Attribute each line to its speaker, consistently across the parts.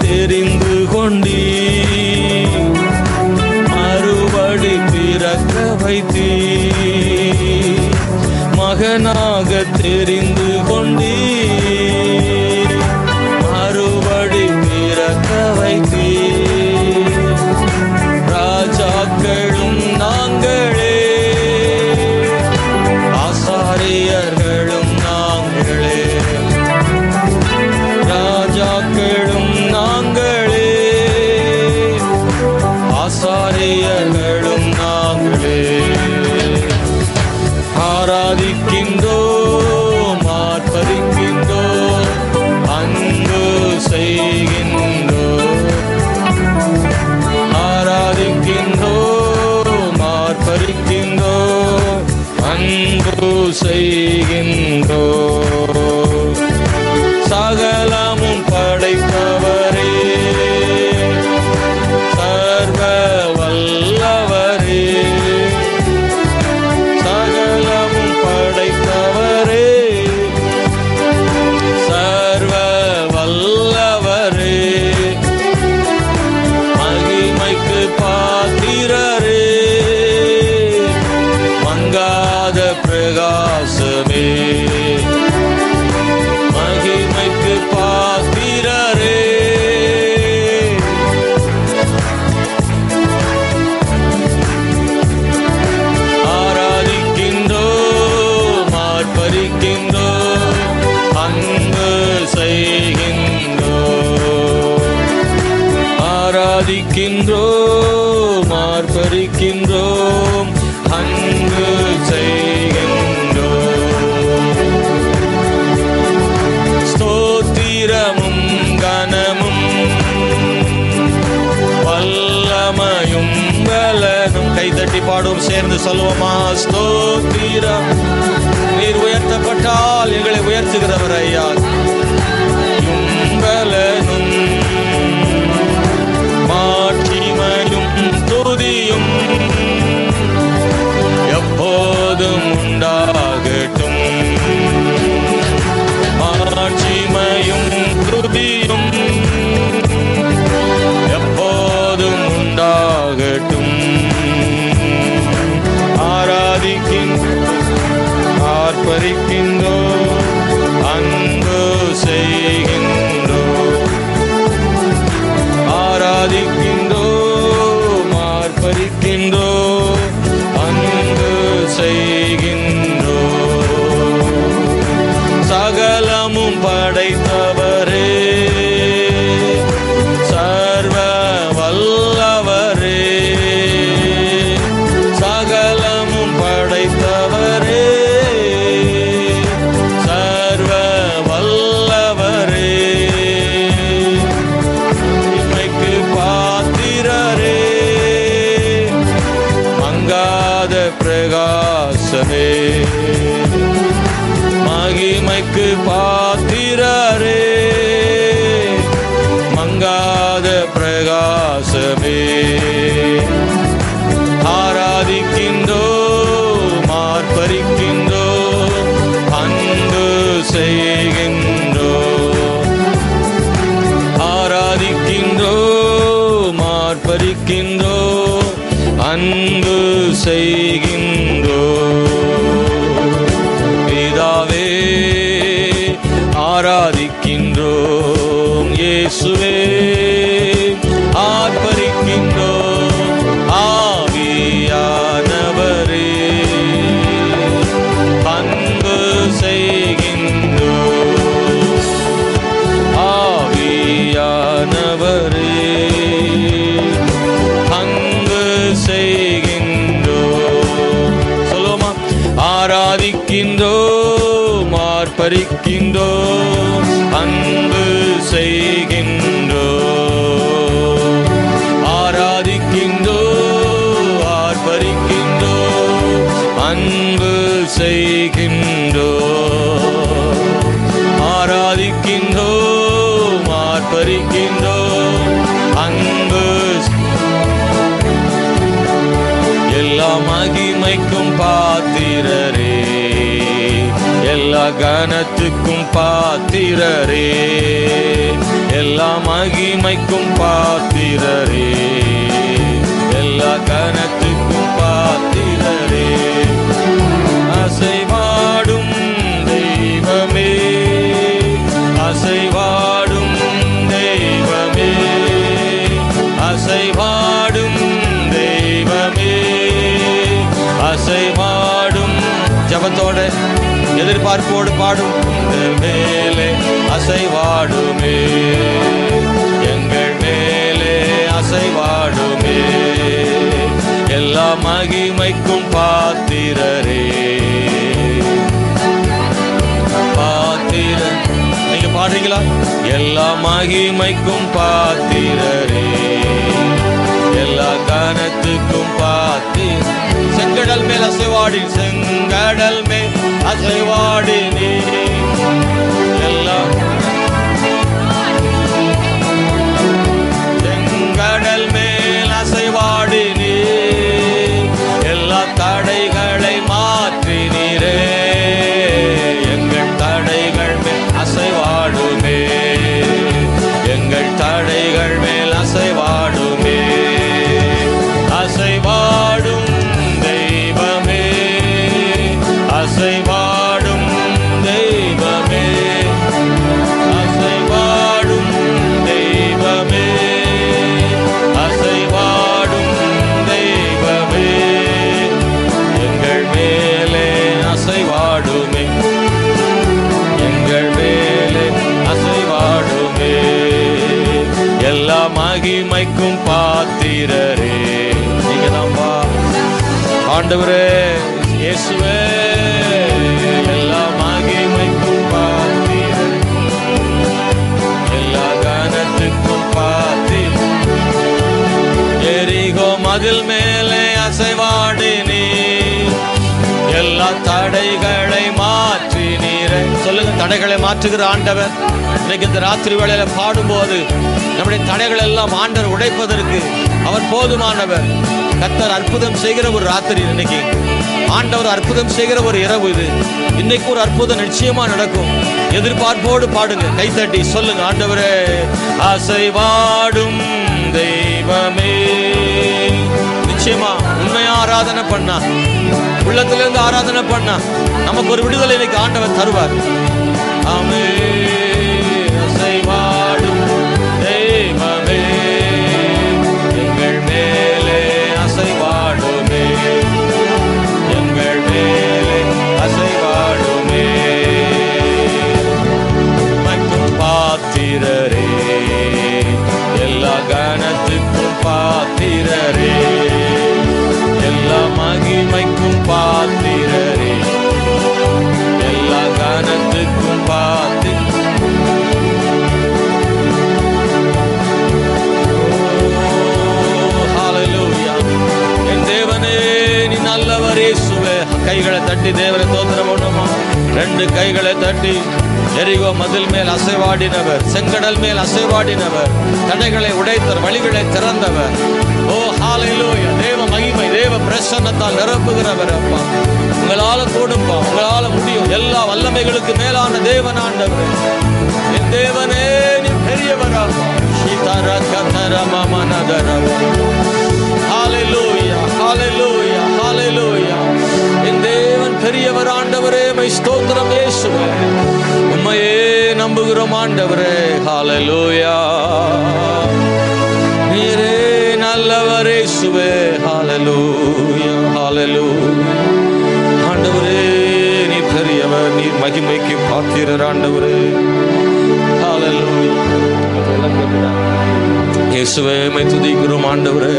Speaker 1: தெரிந்து கொண்டீ, மறுபடி பிறக்க வைத்தீ, மகனாக தெரிந்து கொண்டீ, மறுபடி பிறக்க வைத்தீ. ராஜாக்களும் நாங்களே, ஆசாரியர்களும் நாங்களே, ராஜாக்களும் நாங்களே, ஆசாரியர்களும் நாங்களே. ஆராதிக்கின்றோம், ஆர்ப்பரிக்கின்றோம், அன்பு செய்கின்றோம். ஆராதிக்கின்றோம், ஆர்ப்பரிக்கின்றோம், அன்பு செய்கின்றோம். சகலமும் படைத்தவரே, சர்வ வல்லவரே, சகலமும் படைத்தவரே, சர்வ வல்லவரே, மகிமைக்கு பாத்திரரே, மங்காத பிரகாசமே, மகிமைக்கு பாத்திரரே, ஆராதிக்கின்றோம், ஆர்ப்பரிக்கின்றோம், அன்பு செய்கின்றோம். ஆராதிக்கின்றோம், ஆர்ப்பரிக்கின்றோம், அன்பு செய்கின்றோம். ஸ்தோத்திரமும் கனமும் வல்லமையும் பலனும். கைதட்டி பாடும், சேர்ந்து சொல்லுவோமா? ஸ்தோத்திரம். நீர் உயர்த்தப்பட்டால் எங்களை உயர்த்துகிறவர் ஐயா. பலனும் மாட்சிமையும் துதியும் எப்போதும் உண்டாகட்டும். மாட்சிமையும் துதியும் எப்போதும் உண்டாகட்டும். ஆராதிக்கின்றோம், ஆர்ப்பரிக்கின்றோம், அன்பு செய்கின்றோம். ஆராதிக்கின்றோம், ஆர்ப்பரிக்கின்றோம், அன்பு செய்கின்றோம். சகலமும் படைத்தவரே, சர்வ வல்லவரே, சகலமும் படைத்தவரே, சர்வ வல்லவரே, மகிமைக்கு பாத்திரரே, மங்காத பிரகாசமே, மகிமைக்கு பாத்திரரே, மங்காத பிரகாசமே. ஆராதிக்கின்றோம், ஆர்ப்பரிக்கின்றோம், அன்பு செய்கின்றோம். ஆராதிக்கின்றோம், ஆர்ப்பரிக்கின்றோம், அன்பு செய்கின்றோம். பிதாவே ஆராதிக்கின்றோம், இயேசுவே ஆர்ப்பரிக்கின்றோம், ஆவியானவரே அன்பு செய்கின்றோம். ஆவியானவரே அன்பு செய்கின்றோம். சொல்லுமா? ஆராதிக்கின்றோம், ஆர்ப்பரிக்கின்றோம், அன்பு செய்கின்றோம். ஆராதிக்கின்றோம், ஆர்ப்பரிக்கின்றோம், அன்பு செய்கின்றோம். ஆராதிக்கின்றோம், ஆர்ப்பரிக்கின்றோம், அன்பு எல்லா மகிமைக்கும் பாத்திரரே, எல்லா கனத்துக்கும் பாத்திரரே, எல்லா மகிமைக்கும் பாத்திரரே, எல்லா கனத்துக்கும் பாத்திரரே. அசைவாடும் தெய்வமே, அசைவாடும் தெய்வமே, அசைவாடும் தெய்வமே, அசைவாடும். ஜபத்தோட எதிர்பார்ப்போடு பாடும். மேலே அசைவாடுமே, எங்கள் மேலே அசைவாடுமே, எல்லா மகிமைக்கும் பாத்திரரே, பாத்திர. நீங்க பாடுறீங்களா? எல்லா மகிமைக்கும் பாத்திரரே, எல்லா கனத்துக்கும் பாத்திர. செங்கடல் மேல் அசைவாடி, செங்கடல் மேல் அசைவாடி நீ, எல்லாம் செங்கடல் மேல் அசைவாடி நீ, எல்லா தடைகளை மாற்றி நீரே, எங்கள் தடைகள் மேல் அசைவாடுமே, எங்கள் தடைகள் மேல் அசைவாடுமே, அசைவாடும் தெய்வமே, அசைவாடும் தெய்வமே, அசைவாடும் தெய்வமே, அசைவாடும் தெய்வமே, எங்கள் மேலே அசைவாடுமே, எங்கள் மேலே அசைவாடுமே, எல்லா மகிமைக்கும் பாத்திரரே. நீங்க தான் ஆண்டவரே இயேசுவே, எல்லா மகிமைக்கும் பாத்திரரே, எல்லா கனத்துக்கும் பாத்திர. எரிகோ மதில் மேலே அசைவாடி நீ, எல்லா தடைகளை மாற்றி நீரை. சொல்லுங்க, தடைகளை மாற்றுகிற ஆண்டவர். இன்னைக்கு இந்த ராத்திரி வேளையில பாடும்போது நம்முடைய தடைகள் எல்லாம் ஆண்டவர் உடைப்பதற்கு அவர் போதுமானவர். கர்த்தர் அற்புதம் செய்கிற ஒரு ராத்திரி இன்னைக்கு. ஆண்டவர் அற்புதம் செய்கிற ஒரு இரவு இது. இன்னைக்கு ஒரு அற்புதம் நிச்சயமா நடக்கும். எதிர்பார்ப்போடு பாடுங்க, கைத்தட்டி சொல்லுங்க, ஆண்டவரே அசைவாடும் தெய்வமே. நிச்சயமா உண்மையா ஆராதனை பண்ணா, உள்ளத்திலிருந்து ஆராதனை பண்ணா நமக்கு ஒரு விடுதலை இன்னைக்கு ஆண்டவர் தருவார். ஆமென். அசைவாடும் தெய்வமே, எங்கள் மேலே அசைவாடுமே, எங்கள் மேலே அசைவாடுமே, மகிமைக்கும் பாத்திரரே, எல்லா கனத்துக்கும் பாத்திரரே, எல்லா மகிமைக்கும் பாத்திரரே, எல்லா கனத்துக்கும் பாத்திர. கைகளை தட்டி தேவரை தோத்திரம் பண்ணுமா? ரெண்டு கைகளை தட்டி. எரிகோ மதில் மேல் அசைவாடினவர், செங்கடல் மேல் அசைவாடினவர், தடைகளை உடைத்தவர், வழிகளை திறந்தவர். ஓ ஹல்லேலூயா. தேவ மகிமை, தேவ பிரசன்னத்தால் நிரப்புகிறவர். அப்பா உங்களால கூடும்பா, உங்களால முடியும். எல்லா வல்லமைகளுக்கு மேலான தேவன் ஆண்டவர். என் தேவனே நீ பெரியவராப்பா. ஹல்லேலூயா, ஹல்லேலூயா, ஹல்லேலூயா. என் தேவன் பெரியவர் ஆண்டவரே. மை ஸ்தோத்திரம் இயேசுவே. உம்மையே நம்புகிறோம் ஆண்டவரே. ஹல்லேலூயா. நீரே நல்லவர் இயேசுவே. ஹல்லேலூயா, ஹல்லேலூயா. ஆண்டவரே நீ பெரியவர், நீ மகிமைக்கு பாத்திரர் ஆண்டவரே. ஹல்லேலூயா. இயேசுவே மை துதிக்கிறோம் ஆண்டவரே.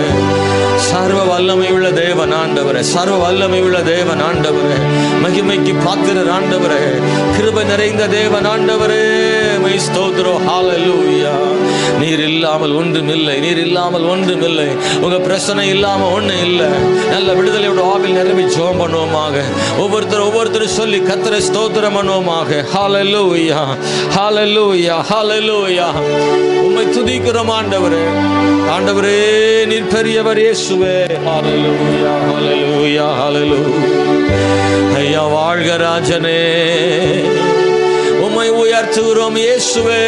Speaker 1: சர்வ வல்லமை உள்ள தேவன் ஆண்டவரே, சர்வ வல்லமை உள்ள தேவன் ஆண்டவரே, மகிமைக்கு பாத்திரர் ஆண்டவரே, கிருபை நிறைந்த தேவன் ஆண்டவரே. மை ஸ்தோத்திரம். ஹல்லேலூயா. நீர் இல்லாமல் ஒன்றும் இல்லை, நீர் இல்லாமல் ஒன்றும் இல்லை. உங்க பிரச்சனை இல்லாம ஒன்றும் இல்லை. நல்ல விடுதலையோட ஆவில் நிரம்பி ஜெபம் பண்ணுவோமாக. ஒவ்வொருத்தரும் சொல்லி கர்த்தரை ஸ்தோத்திரம் பண்ணுவோமாக. ஹல்லேலூயா, ஹல்லேலூயா, ஹல்லேலூயா. உம்மை துதிக்கிறோம் ஆண்டவரே. ஆண்டவரே நீர் பெரியவர் இயேசுவே. ஹல்லேலூயா, ஹல்லேலூயா. மேகராஜனே உம்மை உயர்த்துகிறோம் இயேசுவே,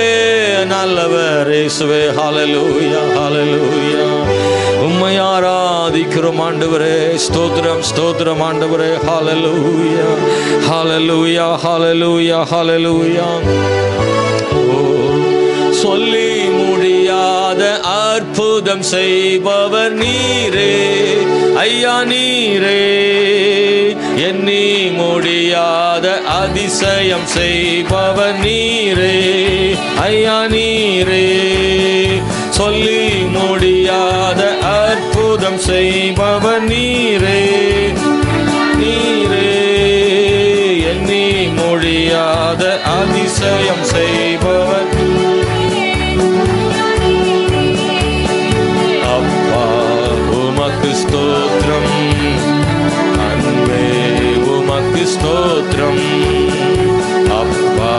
Speaker 1: நல்லவர் இயேசுவே. ஹல்லேலூயா ஹல்லேலூயா. உம்மை ஆராதிக்கிறோம் ஆண்டவரே. ஸ்தோத்திரம் ஸ்தோத்திரம் ஆண்டவரே. ஹல்லேலூயா ஹல்லேலூயா ஹல்லேலூயா ஹல்லேலூயா. சொல்லி முடியாத அற்புதம் செய்பவர் நீரே ஐயா, நீரே. எண்ணி முடியாத அதிசயம் செய்பவர் நீரே ஐயா, நீரே. சொல்லி முடியாத அற்புதம் செய்பவர் நீரே, நீரே. எண்ணி முடியாத அதிசயம் செய்பவர் அப்பா உமக்கு ஸ்தோத்திரம், அன்பே உமக்கு ஸ்தோத்திரம், அப்பா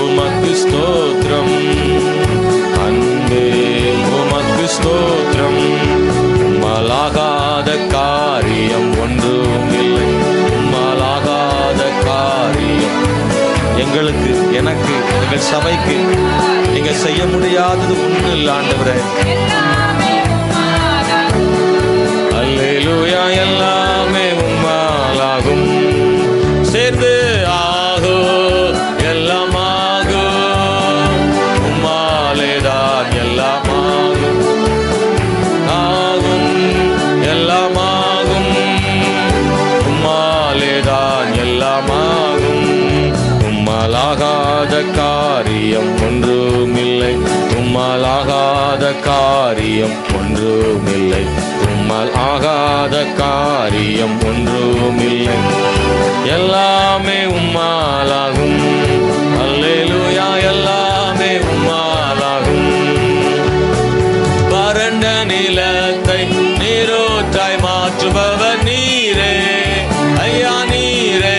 Speaker 1: உமக்கு ஸ்தோத்திரம், அன்பே உமக்கு ஸ்தோத்திரம். உம்மாலாகாத காரியம் ஒன்றும் இல்லை, உம்மாலாகாத காரியம் எங்களுக்கு, எனக்கு, எங்கள் சபைக்கு நீங்க செய்ய முடியாதது ஒன்றும் இல்லை ஆண்டவரே. அல்லேலூயா. எல்லாமே உம்மாலாகும், சேர்ந்து ஆகோ எல்லாம் ஆகும், உம்மாலேதான் எல்லாம் ஆகும், ஆகும் எல்லாம் ஆகும், உம்மாலேதான் எல்லாம் ஆகும். உம்மாலாகாத காரியம் ஒன்றுமில்லை, உம்மாலாகாத காரியம் ஒன்றுமில்லை, உம்மால் ஆகாத காரியம் ஒன்றுமில்லை. எல்லாமே உம்மாலாகும். அல்லேலூயா. எல்லாமே உம்மாலாகும். வறண்ட நிலத்தை நீரூற்றாய் மாற்றுபவர் நீரே ஐயா, நீரே.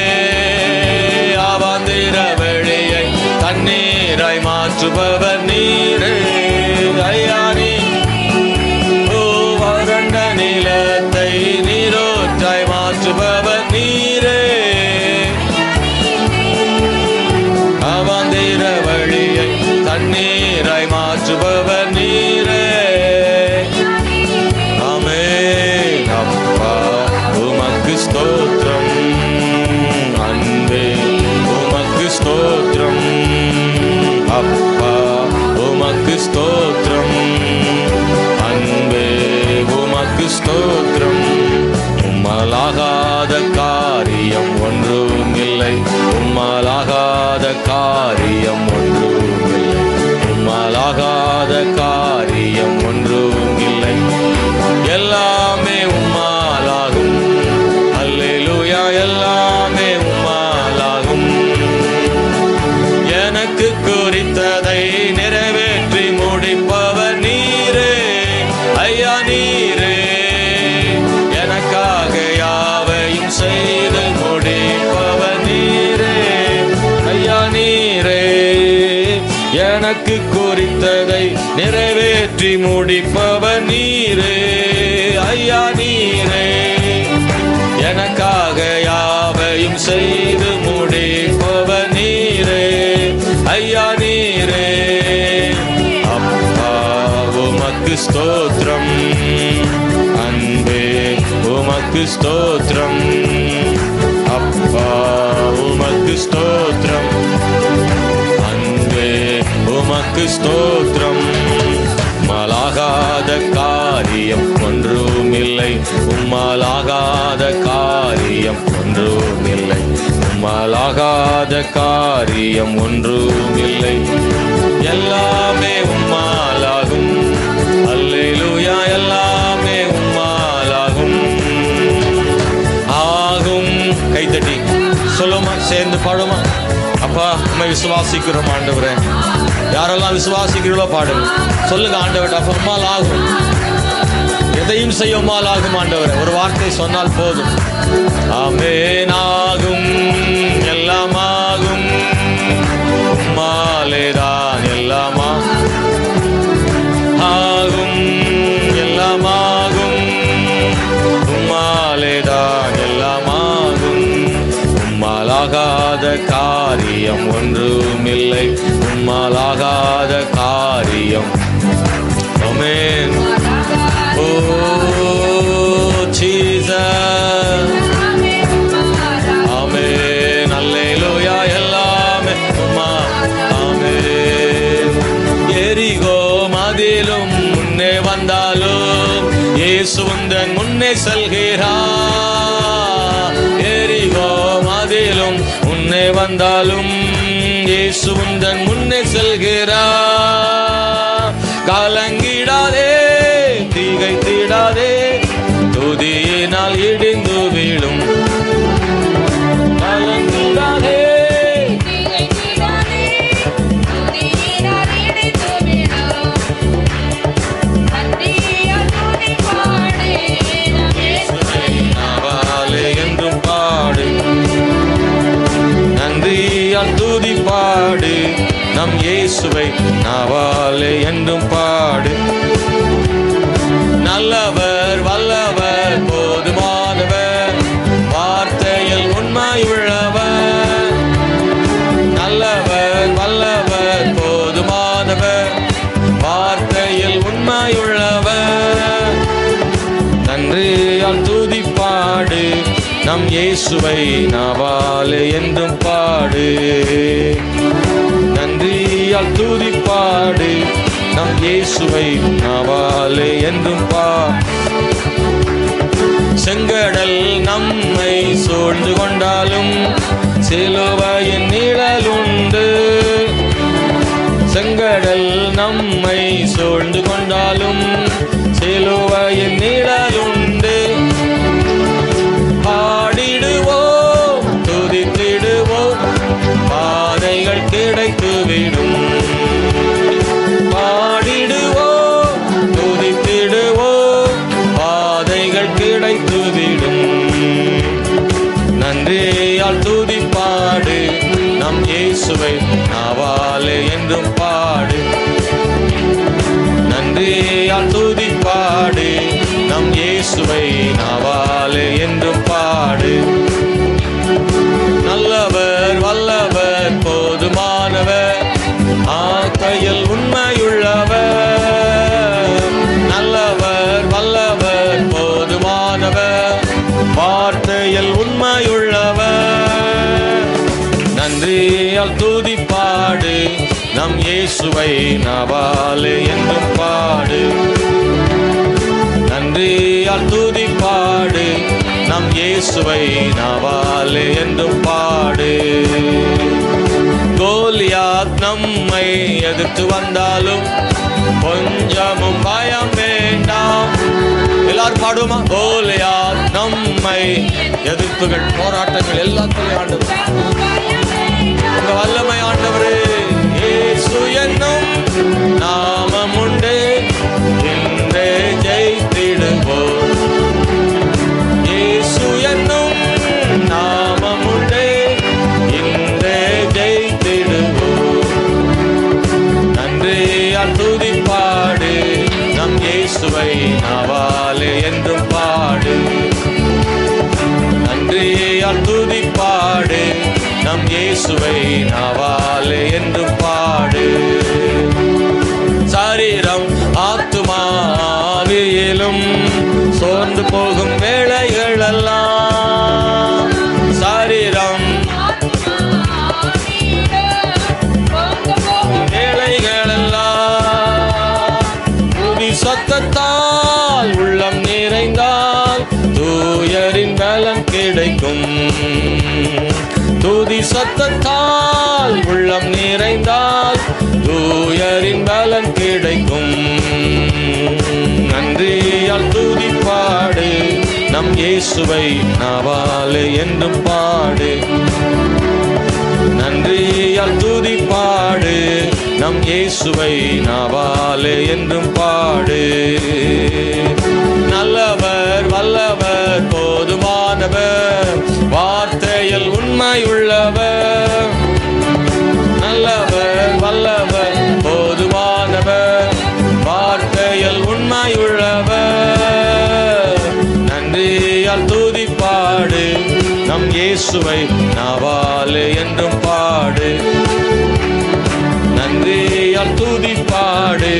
Speaker 1: அவாந்திர வெளியை தண்ணீராய் மாற்றுபவர் நீரே ஐயா, நீ. வறண்ட நிலத்தை நீரூற்றாய் மாற்றுபவர் நீரே, அவாந்திர வழியை தண்ணீராய் மாற்றுபவர் நீரே. ஆமென். அப்பா உமக்கு ஸ்தோத்திரம், அன்பே உமக்கு ஸ்தோத்திரம், அப்பா உமக்கு ஸ்தோத்திரம், அன்பே உமக்கு ஸ்தோத்திரம். உம்மாலாகாத காரியம் ஒன்றுமில்லை, உம்மாலாகாத காரியம் ஒன்றுமில்லை, உம்மாலாகாத காரியம் ஒன்றுமில்லை. எல்லாமே உம்மாலாகும். அல்லேலூயா. எல்லாமே உம்மாலாகும். எனக்கு குறித்ததை நிறைவேற்றி முடிப்பவர் நீரே ஐயா, நீரே. எனக்காக யாவையும் செய்து முடிப்பவர் நீரே ஐயா, நீரே. எனக்கு குறித்ததை நிறைவேற்றி முடிப்பவர் நீரே ஐயா, நீரே. எனக்காக யாவையும் செய்து முடிப்பவர் நீரே ஐயா, நீரே. அப்பா உமக்கு ஸ்தோத்திரம், அன்பே உமக்கு ஸ்தோத்திரம், அப்பா உமக்கு ஸ்தோத்திரம், அன்பே உமக்கு ஸ்தோத்திரம். உம்மாலாகாத காரியம் ஒன்றுமில்லை, உம்மாலாகாத காரியம் ஒன்றுமில்லை, உம்மாலாகாத காரியம் ஒன்றுமில்லை. எல்லாமே உம்மாலாகும். அல்லேலூயா. எல்லாமே உம்மாலாகும். ஆகும். கைத்தட்டி சொல்லுமா, சேர்ந்து பாடுமா. அப்பா உம்மை விசுவாசிக்கிறோம் ஆண்டவரே. யாரெல்லாம் விசுவாசிக்கிறீர்களோ பாடுங்க. சொல்லுங்க ஆண்டவரே, அப்ப உம்மால் ஆகும். எதையும் செய்ய உம்மால் ஆகும் ஆண்டவரே. ஒரு வார்த்தை சொன்னால் போதும். ஆமென். ஆகும். எல்லாம் ஆகும். உம்மாலேதான் எல்லாம் ஆகும். எல்லாம் ஆகும். உம்மாலேதான் எல்லாம் ஆகும். உம்மால் உம்மாலாகாத காரியம் ஒன்றுமில்லை, உம்மாலாகாத காரியம். ஆமென். ஓ ஜீசஸ், ஆமென். அல்லேலூயா. எல்லாமே உம்மா. ஆமென். எரிகோ மதிலும் முன்னே வந்தாலும் இயேசு உந்தன் முன்னே செல்கிறார். எரிகோ மதிலும் முன்னே வந்தாலும் இயேசு உந்தன் முன்னே செல்கிறார். கலங்கிடாதே, திகைத்திடாதே, துதியினால் இடிந்து வீழும். கலங்கிடாதே, என்றும் பாடு, நன்றியால் துதி பாடு, நம் இயேசுவை நாவாலே என்றும் பாடு. நல்லவர், வல்லவர், போதுமானவர், வார்த்தையில் உண்மையுள்ளவர். நல்லவர், வல்லவர், போதுமானவர், வார்த்தையில் உண்மையுள்ளவர். நன்றியால் துதி பாடு, நம் இயேசுவை நாவாலே என்றும் பாடு. நன்றியால் துதி பாடு, நம் இயேசுவை நாவாலே என்றும் பாடு. செங்கடல் நம்மை சூழ்ந்து கொண்டாலும் சிலுவையின் நிழலுண்டு. செங்கடல் நம்மை சூழ்ந்து கொண்டாலும் சிலுவையின் நிழலுண்டு. பாடிடுவோம், துதித்திடுவோம், பாதைகள் கிடைத்துவிடும். பாடிடுவோம், துதித்திடுவோம், பாதைகள் கிடைத்துவிடும். நன்றியால் துதி பாடு, நம் இயேசுவை நாவாலே என்றும் பாடு. நன்றியால் துதி பாடு, நம் இயேசுவை நாவாலே என்றும் பாடு. நல்லவர், வல்லவர், போதுமானவர், ஆக்கையில் உண்மையுள்ளவர். நல்லவர், வல்லவர், போதுமானவர், வார்த்தையில் உண்மையுள்ளவர். நன்றியால் துதி பாடு, நம் இயேசுவை நாவாலே என்றும் பாடு. நன்றியால் துதி பாடு, நம் இயேசுவை நாவாலே என்றும் பாடு. கோலியாத் நம்மை எதிர்த்து வந்தாலும் கொஞ்சமும் பயம் வேண்டாம். எல்லாரும் பாடுமா? கோலியாத் நம்மை எதிர்ப்புகள், போராட்டங்கள் எல்லாத்தையும் ஆண்டவர், உங்க வல்லமை ஆண்டவரே. இயேசு என்னும் நாமம் உண்டு, இன்றே ஜெயித்திடுவோம். இயேசு என்னும் நாமம் உண்டு, இன்றே ஜெயித்திடுவோம். நன்றியால் துதி பாடு, நம் இயேசுவை நாவாலே என்றும் பாடு. நன்றியால் துதி பாடு, நம் இயேசுவை நாவாலே என்றும் பாடு. சரீரம் ஆத்துமாவிலும் சோர்ந்து போகும் வேளைகளெல்லாம், சரீரம் வேளைகளெல்லாம், துதி சத்தத்தால் உள்ளம் நிறைந்தால் தூயரின் பலன் கிடைக்கும். துதி சத்தத்தால் உள்ளம் நிறைந்தால் தூயரின் பலன் கிடைக்கும். நன்றியால் துதி பாடு, நம் இயேசுவை நாவாலே என்றும் பாடு. நன்றியால் துதி பாடு, நம் இயேசுவை நாவாலே என்றும் பாடு. நல்லவர், வல்லவர், போதுமானவர், வார்த்தையில் உண்மையுள்ளவர். நல்லவர், வல்லவர், போதுமானவர், வார்த்தையில் உண்மையுள்ளவர். நன்றியால் துதி பாடு, நம் இயேசுவை நாவாலே என்றும் பாடு, நன்றியால் துதி பாடு,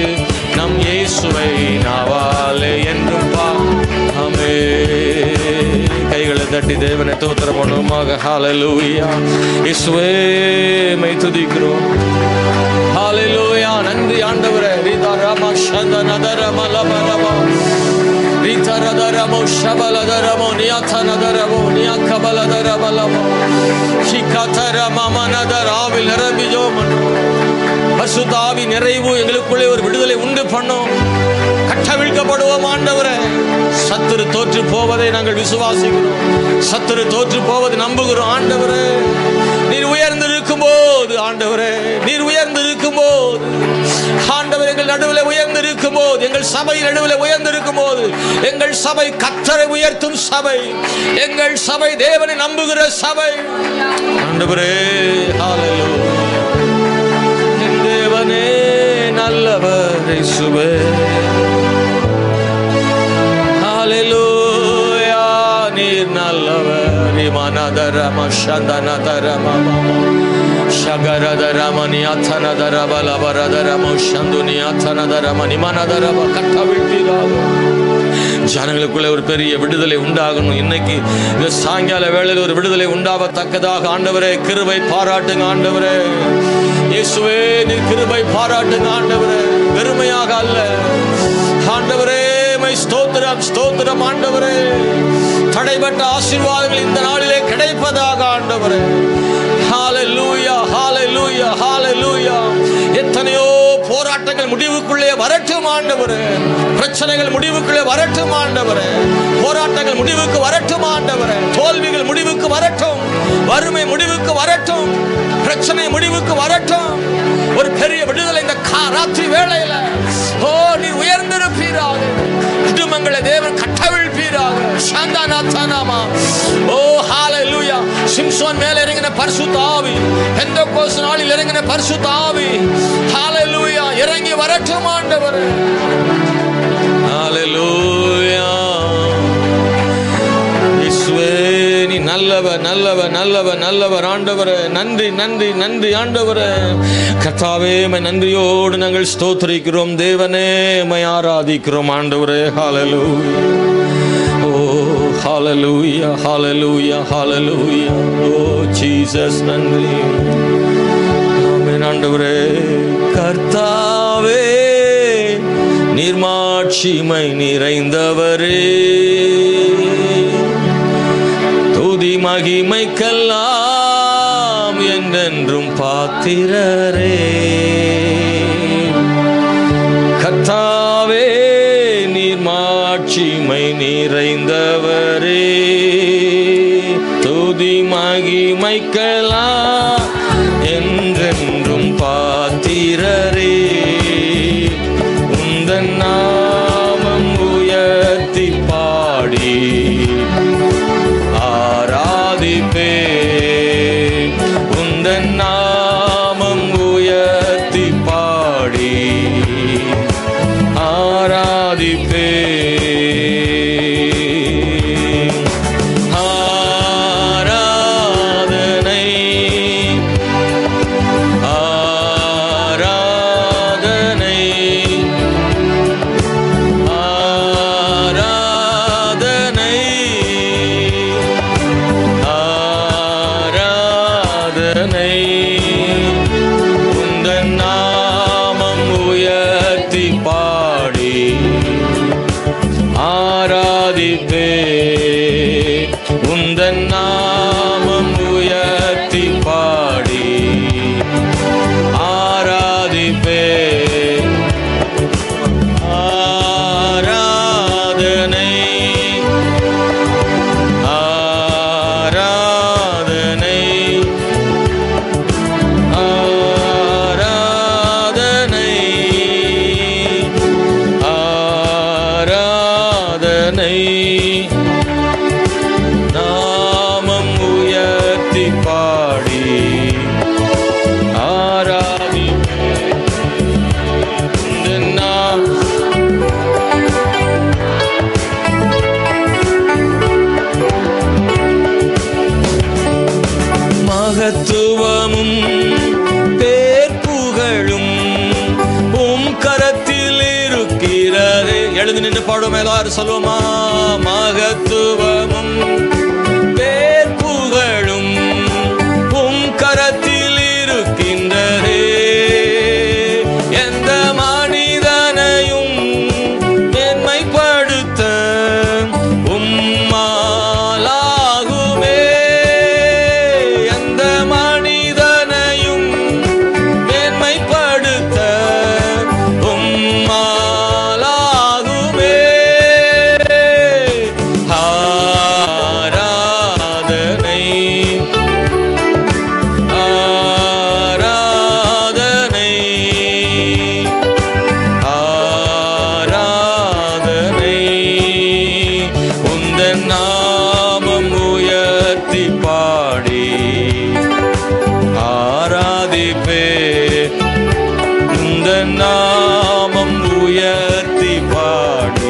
Speaker 1: நம் இயேசுவை நாவாலே என்றும் பாடு. கைகளை தட்டி தேவனை தோத்திரம் பண்ணுவோமாக. ஹல்லேலூயா. இயேசுவே மை துதிக்கிறோம். ஹல்லேலூயா. நன்றி ஆண்டவரே. ரிதரம ஷந்தனதரம லபரம ரிதரதரம ஷபலதரம நியதனதரம நியகபலதரம லப ஷிகதரம மனதராவில் நிரம்பிஜோமன். பரிசுத்த ஆவி நிறைவு எங்களுக்குள்ளே ஒரு விடுதலை உண்டு பண்ணும். கட்டவிழ்க்கப்படுவோம் ஆண்டவரே. சத்துரு தோற்று போவதை நாங்கள் விசுவாசிக்கிறோம். சத்துரு தோற்று போவதை நம்புகிறோம் ஆண்டவரே. நீர் உயர்ந்திருக்கும் போது ஆண்டவரே, நீர் உயர்ந்திருக்கும் போது ஆண்டவர், எங்கள் நடுவில் உயர்ந்திருக்கும் போது, எங்கள் சபை நடுவில் உயர்ந்திருக்கும் போது, எங்கள் சபை கர்த்தரை உயர்த்தும் சபை, எங்கள் சபை தேவனை நம்புகிற சபை ஆண்டவரே. ஹல்லேலூயா. என் தேவனே நல்லவர் இயேசுவே. ஹல்லேலூயா. நீர் நல்லவர். இமானதரம ஷந்தனதரம ஷகரதரம நியதனதரம லபரதரம ஷந்துனியதனதரம நிமனதரம. கட்டவிழ்ப்பீராக. ஜனங்களுக்குள்ளே ஒரு பெரிய விடுதலை உண்டாகணும். இன்னைக்கு இந்த சாயங்கால வேளையில் ஒரு விடுதலை உண்டாகத்தக்கதாக ஆண்டவரே கிருபை பாராட்டுங்க ஆண்டவரே. இயேசுவே நீர் கிருபை பாராட்டுங்க ஆண்டவரே. வெறுமையாக அல்ல ஆண்டவரே. ஸ்தோத்திரம் ஸ்தோத்திரம் ஆண்டவரே. தடைபட்ட ஆசீர்வாதங்கள் இந்த நாளிலே கிடைப்பதாக ஆண்டவரே. ஹல்லேலூயா ஹல்லேலூயா ஹல்லேலூயா. எத்தனையோ போராட்டங்கள் முடிவுக்குள்ளே வரட்டும் ஆண்டவரே. பிரச்சனைகள் முடிவுக்குள்ளே வரட்டும் ஆண்டவரே. போராட்டங்கள் முடிவுக்கு வரட்டும் ஆண்டவரே. தோல்விகள் முடிவுக்கு வரட்டும். வறுமை முடிவுக்கு வரட்டும். பிரச்சனை முடிவுக்கு வரட்டும். ஒரு பெரிய விடுதலை இந்த ராத்திரி வேளையில ஓ நீர் உயர்ந்திருப்பீராக. குடும்பங்களை தேவன் கட்டவிழ்ப்பீராக. ஷந்தனதனமா. ஓ ஹல்லேலூயா. சிம்சோன் மேல இறங்கின பரிசுத்த ஆவி, பெந்தெக்கோஸ்து நாளில் இறங்கின பரிசுத்த ஆவி ஹல்லேலூயா இறங்கி வரட்டும் ஆண்டவரே. ஹல்லேலூயா. இயேசுவே நீ நல்லவர் நல்லவர் நல்லவர் நல்லவர் ஆண்டவரே. நன்றி நன்றி நன்றி ஆண்டவரே. கர்த்தாவே மை நன்றியோடு நாங்கள் ஸ்தோத்திரிக்கிறோம். தேவனே மை ஆராதிக்கிறோம் ஆண்டவரே. ஹல்லேலூயா. ஓ ஹல்லேலூயா ஹல்லேலூயா ஹல்லேலூயா. ஓ ஜீசஸ் நன்றி. ஆமென் ஆண்டவரே. கர்த்தாவே நீர் மாட்சிமை நிறைந்தவரே. துதி மகிமைக்கெல்லாம் என்றென்றும் பாத்திரரே. கர்த்தாவே நீர் மாட்சிமை நிறைந்தவரே. துதி மகிமைக்கெல்லாம் என்றென்றும் பாத்திரரே. உந்தன் நாமம் உயர்த்தி பாடி ஆராதிப்பே. உந்தன் நாமம் உயர்த்தி பாடி ஆராதிப்பே. ஆராதனை ஆராதனை ஆராதனை ஆராதனை. உந்தன் நாமம் உயர்த்தி பாடி ஆராதிப்பே. உந்தன் நாமம் உயர்த்தி பாடி ஆராதிப்பே. ஆராதனை ஆராதனை ஆராதனை ஆராதனை. நாமம் உயர்த்தி பாடி ஆராதிப்பே. உந்தன் மகத்துவமும் பேர் புகழும் உம் கரத்தில் இருக்கிறதே. எழுந்து நின்று பாடுவோம் எல்லாரும் சொல்லுவோமா? மகத்துவமும் பேர் புகழும் உம் கரத்தில் இருக்கின்றதே. எந்த மனிதனையும் மேன்மைப்படுத்த உம்மாலாகுமே. எந்த மனிதனையும் மேன்மைப்படுத்த உம்மாலாகுமே. ஆராதனை ஆராதனை ஆராதனை உந்தன் நாமம் உயர்த்தி பாடி ஆராதிப்பே. உந்தன் நாமம் உயர்த்தி பாடி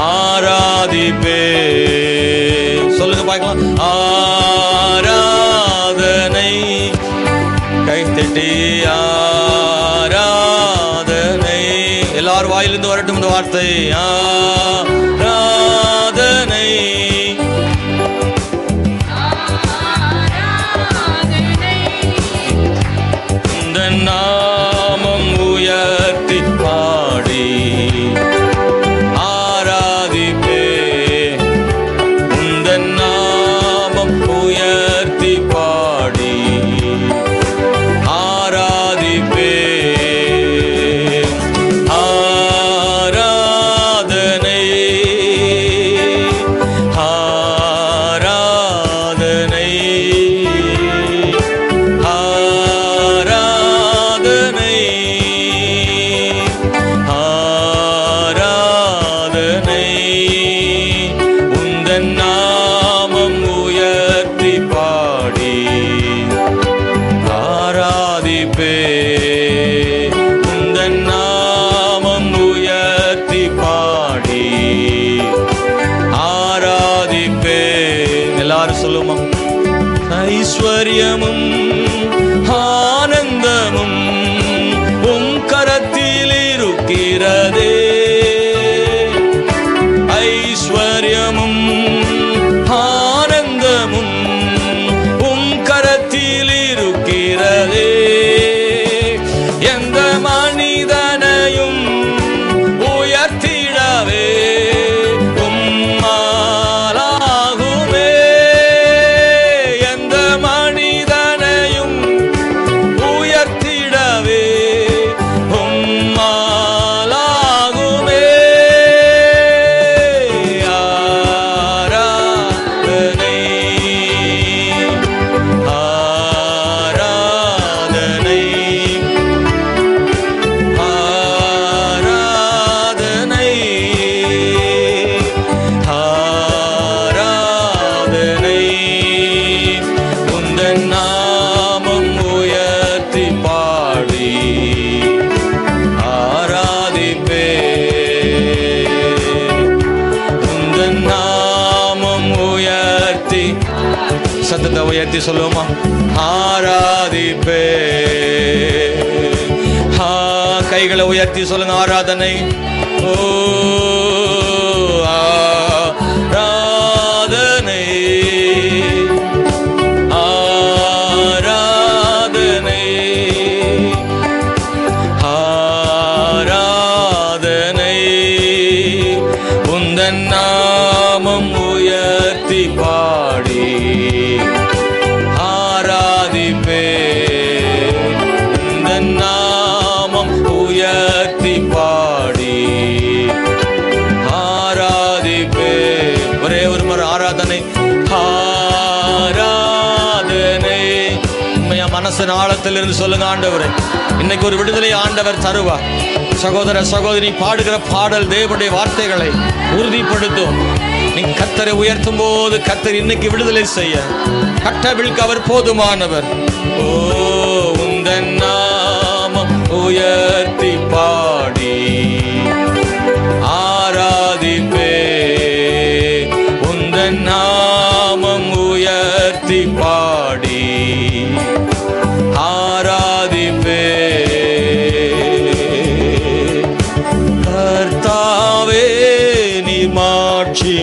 Speaker 1: ஆராதிப்பே. சொல்லுங்க பார்க்கலாம். ஆராதனை கை தட்டி ஆராதனை. எல்லாரும் வாயிலிருந்து வரட்டும் இந்த வார்த்தை. ஆராதனை இந்த நாமம் உயர்த்தி பாடி ஆராதிப்பே. உந்த நாமம் உயர்த்தி பாடி ஆராதிப்பே. ஆராதனை ஆராதனை ஆராதனை ஆராதனை உந்தன் நாமம் உயர்த்தி பாடி ஆராதிப்பே. உந்தன் நாமம் உயர்த்தி பாடி ஆராதிப்பே. எல்லாரும் சொல்லுமா? ஐஸ்வர்யமும் ஆனந்தமும் உம் கரத்தில் இருக்கிறதே. ஐஸ்வர்யமும் ஆனந்தமும் உம் கரத்தில் இருக்கிறதே. எந்த மனிதனையும் உயர்த்திடவே உம்மாலாகுமே. எந்த மனிதனையும் உயர்த்திடவே உம்மாலாகுமே. ஆராதனை ஆராதனை ஆராதனை ஆராதனை உந்தன் நாமம் உயர்த்தி பாடி ஆராதிப்பே. உந்தன் நாமம் உயர்த்தி சத்தத்தை உயர்த்தி சொல்லுவோமா? ஆராதிப்பே. கைகளை உயர்த்தி சொல்லுங்க. ஆராதனை. ஓ ஆராதனை ஆராதனை ஆராதனை உந்தன் நாமம் உயர்த்தி பாடி ஆராதிப்பே. உந்தன் நாமம் உயர்த்தி பாடி ஆராதிப்பே. ஒரே ஒரு முறை ஆராதனை ஆராதனை. உண்மையா மனசின் ஆழத்திலிருந்து சொல்லுங்க. ஆண்டவரே, இன்னைக்கு ஒரு விடுதலை ஆண்டவர் தருவார். சகோதர சகோதரி, பாடுகிற பாடல் தேவனுடைய வார்த்தைகளை உறுதிப்படுத்தும். நீ கர்த்தரை உயர்த்தும் போது கர்த்தர் இன்னைக்கு விடுதலை செய்ய கட்டவிழ்க்க அவர் போதுமானவர். ஓ உந்தன் நாமம் உயர்த்தி பாடி ஆராதிப்பே. உந்தன் நாமம் உயர்த்தி பாடி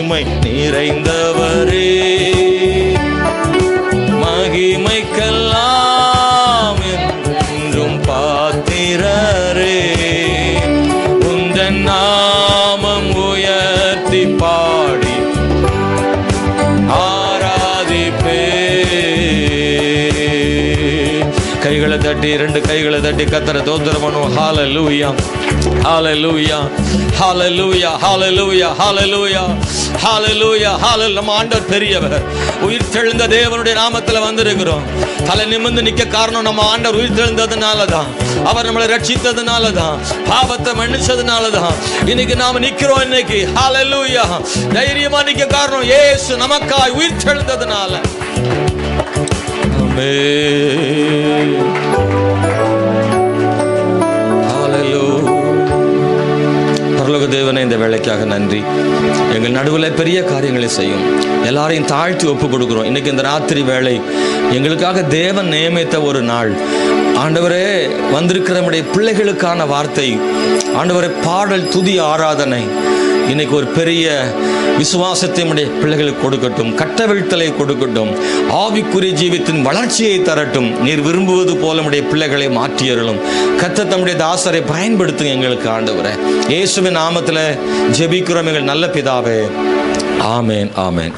Speaker 1: மகிமை நிறைந்தவரே, மகிமைக்கெல்லாம் என்றும் பாத்திரரே, உந்தன் நாமம் உயர்த்தி பாடி ஆராதிப்பே. கைகளை தட்டி, ரெண்டு கைகளை தட்டி கர்த்தரை ஸ்தோத்திரம் பண்ணுவோம். ஹல்லேலூயா, ஹல்லேலூயா, ஹல்லேலூயா, ஹல்லேலூயா, ஹல்லேலூயா, ஹல்லேலூயா, ஹல்லேலூயா. நம்ம ஆண்டவர் பெரியவர். உயிர் தெழுந்த தேவனுடைய நாமத்தில் வந்திருக்கிறோம். தலை நிமிர்ந்து நிற்க காரணம் நம்ம ஆண்டவர் உயிர் தெழுந்ததுனால தான். அவர் நம்மளை ரட்சித்ததுனால தான், பாவத்தை மன்னிச்சதுனால தான் இன்னைக்கு நாம நிக்கிறோம். இன்னைக்கு ஹல்லேலூயா தைரியமா நிற்க காரணம் இயேசு நமக்காய் உயிர் தெழுந்ததுனால. ஆமென். ஹல்லேலூயா. பரலோக தேவனே, இந்த வேளைக்காக நன்றி. எங்கள் நடுவில் பெரிய காரியங்களை செய்யும். எல்லாரையும் தாழ்த்தி ஒப்பு கொடுக்குறோம். இன்னைக்கு இந்த ராத்திரி வேளை எங்களுக்காக தேவன் நியமித்த ஒரு நாள். ஆண்டவரே, வந்திருக்கிற நம்முடைய பிள்ளைகளுக்கான வார்த்தை, ஆண்டவரே, பாடல், துதி, ஆராதனை இன்னைக்கு ஒரு பெரிய விசுவாசத்தை நம்முடைய பிள்ளைகளுக்கு கொடுக்கட்டும், கட்டவிழ்த்தலை கொடுக்கட்டும், ஆவிக்குரிய ஜீவித்தின் வளர்ச்சியை தரட்டும். நீர் விரும்புவது போல நம்முடைய பிள்ளைகளை மாற்றியறலும். கர்த்தர் தம்முடைய தாசரை பயன்படுத்துங்க எங்களுக்கு. ஆண்டவரே, இயேசுவின் நாமத்தில் ஜெபிக்கிறோம் எங்கள் நல்ல பிதாவே. ஆமென், ஆமென்.